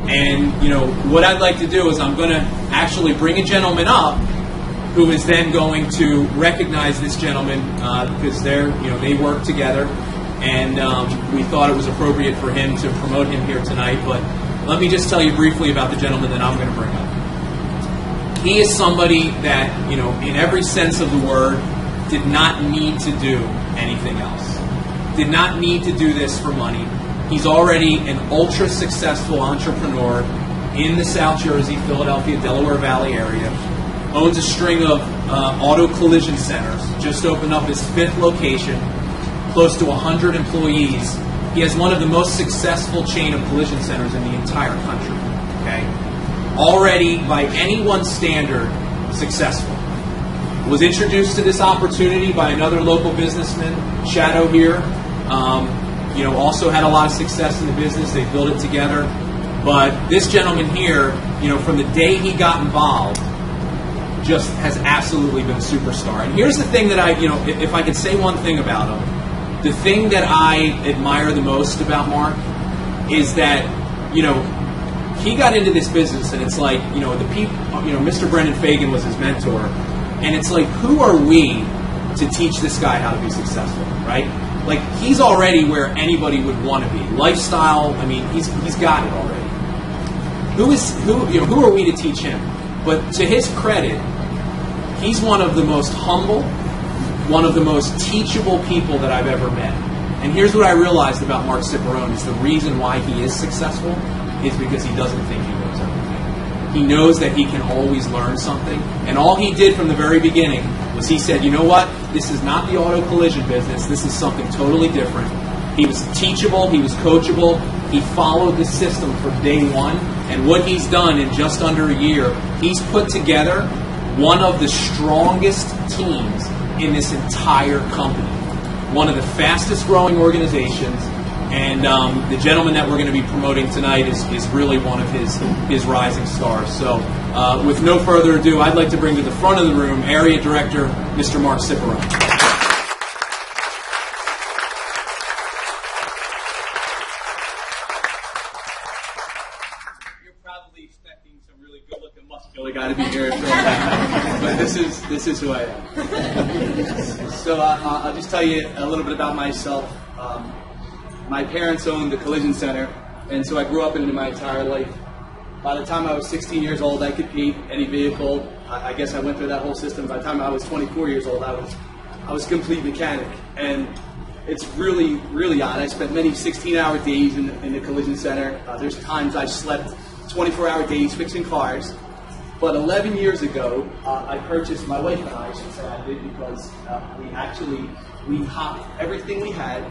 And, you know, what I'd like to do is I'm going to actually bring a gentleman up who is then going to recognize this gentleman because they work together, and we thought it was appropriate for him to promote him here tonight. But let me just tell you briefly about the gentleman that I'm going to bring up. He is somebody that, you know, in every sense of the word, did not need to do anything else. Did not need to do this for money. He's already an ultra successful entrepreneur in the South Jersey, Philadelphia, Delaware Valley area. Owns a string of auto collision centers. Just opened up his 5th location. Close to 100 employees. He has one of the most successful chain of collision centers in the entire country. Okay, already by anyone's standard, successful. Was introduced to this opportunity by another local businessman, Shadow here. You know, also had a lot of success in the business. They built it together. But this gentleman here, you know, from the day he got involved, just has absolutely been a superstar. And here's the thing that if I could say one thing about him, the thing that I admire the most about Mark is that, you know, he got into this business, and it's like, you know, the people, you know, Mr. Brendan Fagan was his mentor, and it's like, who are we to teach this guy how to be successful, right? Like, he's already where anybody would want to be. Lifestyle, I mean, he's got it already. Who are we to teach him? But to his credit, he's one of the most humble, one of the most teachable people that I've ever met. And here's what I realized about Mark Ciperone is the reason why he is successful is because he doesn't think he knows everything. He knows that he can always learn something. And all he did from the very beginning was he said, you know what? This is not the auto collision business. This is something totally different. He was teachable. He was coachable. He followed the system from day one. And what he's done in just under a year, he's put together one of the strongest teams in this entire company. One of the fastest growing organizations. And the gentleman that we're going to be promoting tonight is really one of his rising stars. So with no further ado, I'd like to bring to the front of the room Area Director, Mr. Mark Ciperone. Really got to be here, but this is who I am. So I'll just tell you a little bit about myself. My parents owned the collision center, and so I grew up in it my entire life. By the time I was 16 years old, I could paint any vehicle. I guess I went through that whole system. By the time I was 24 years old, I was a complete mechanic, and it's really, really odd. I spent many 16-hour days in the collision center. There's times I slept 24-hour days fixing cars. But 11 years ago, I purchased, my wife and I should say I did, because we hopped everything we had.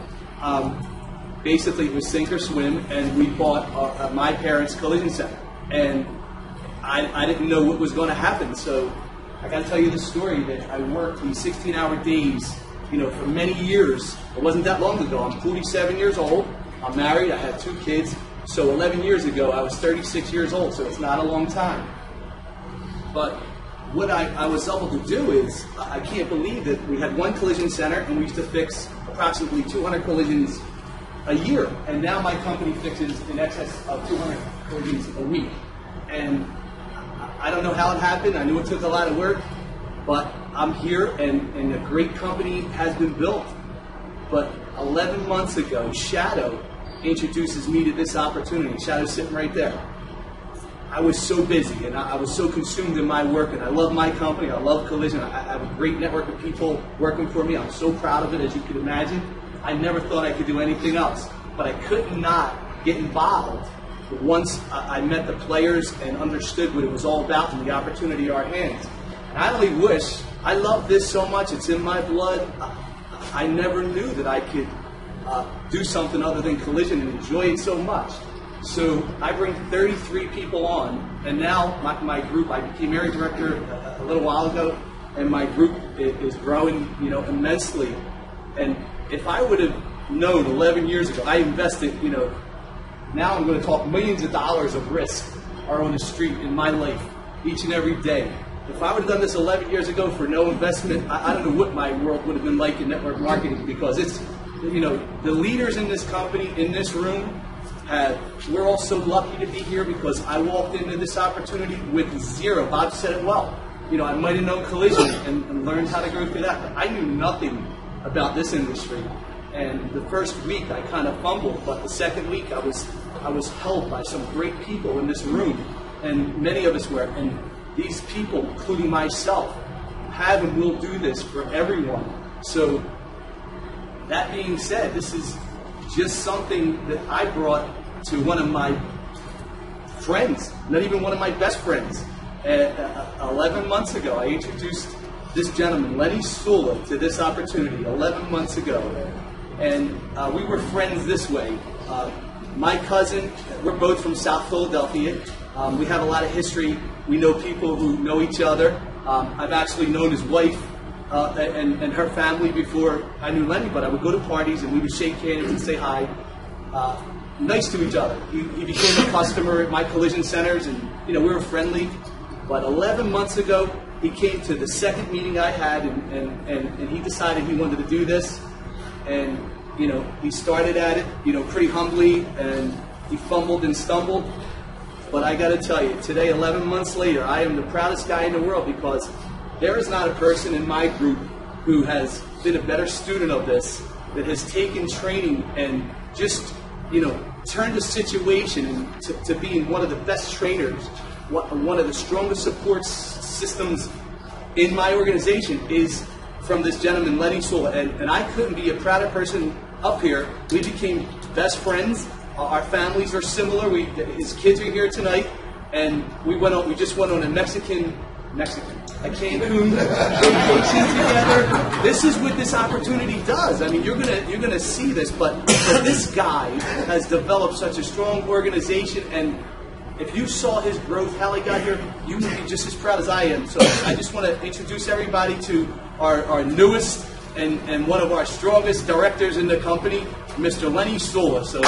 Basically, it was sink or swim, and we bought my parents' collision center. And I didn't know what was going to happen, so I got to tell you the story that I worked these 16-hour days, you know, for many years. It wasn't that long ago. I'm 47 years old. I'm married. I have 2 kids. So 11 years ago, I was 36 years old, so it's not a long time. But what I was able to do is, I can't believe that we had one collision center and we used to fix approximately 200 collisions a year. And now my company fixes in excess of 200 collisions a week. And I don't know how it happened. I knew it took a lot of work, but I'm here and a great company has been built. But 11 months ago, Shadow introduces me to this opportunity. Shadow's sitting right there. I was so busy and I was so consumed in my work, and I love my company, I love Collision, I have a great network of people working for me. I'm so proud of it, as you can imagine. I never thought I could do anything else, but I could not get involved once I met the players and understood what it was all about and the opportunity in our hands. And I only wish, I love this so much, it's in my blood. I never knew that I could do something other than Collision and enjoy it so much. So I bring 33 people on, and now my group, I became area director a little while ago, and my group is growing, you know, immensely. And if I would have known 11 years ago, I invested, you know, now I'm going to talk millions of dollars of risk are on the street in my life each and every day. If I would have done this 11 years ago for no investment, I don't know what my world would have been like in network marketing, because it's, you know, the leaders in this company, in this room, We're all so lucky to be here because I walked into this opportunity with zero. Bob said it well. You know, I might have known collision and learned how to go through that, but I knew nothing about this industry. And the first week I kind of fumbled, but the second week I was helped by some great people in this room, and many of us were. And these people, including myself, have and will do this for everyone. So that being said, this is just something that I brought to one of my friends, not even one of my best friends. 11 months ago, I introduced this gentleman, Lenny Sulla, to this opportunity 11 months ago. And we were friends this way. My cousin, we're both from South Philadelphia. We have a lot of history. We know people who know each other. I've actually known his wife and her family before I knew Lenny, but I would go to parties and we would shake hands and say hi. Nice to each other. He became a customer at my collision centers, and you know, we were friendly. But 11 months ago, he came to the second meeting I had, and he decided he wanted to do this. And you know, he started at it, you know, pretty humbly, and he fumbled and stumbled. But I got to tell you, today, 11 months later, I am the proudest guy in the world, because there is not a person in my group who has been a better student of this, that has taken training and just, you know, turned a situation to being one of the best trainers, one of the strongest support systems in my organization is from this gentleman, Lenny Sulla. And I couldn't be a prouder person up here. We became best friends. Our families are similar. His kids are here tonight, and we just went on a a Cancun vacation together. This is what this opportunity does. I mean, you're gonna see this, but this guy has developed such a strong organization, and if you saw his growth, how he got here, you would be just as proud as I am. So I just want to introduce everybody to our newest and one of our strongest directors in the company, Mr. Lenny Sulla. So.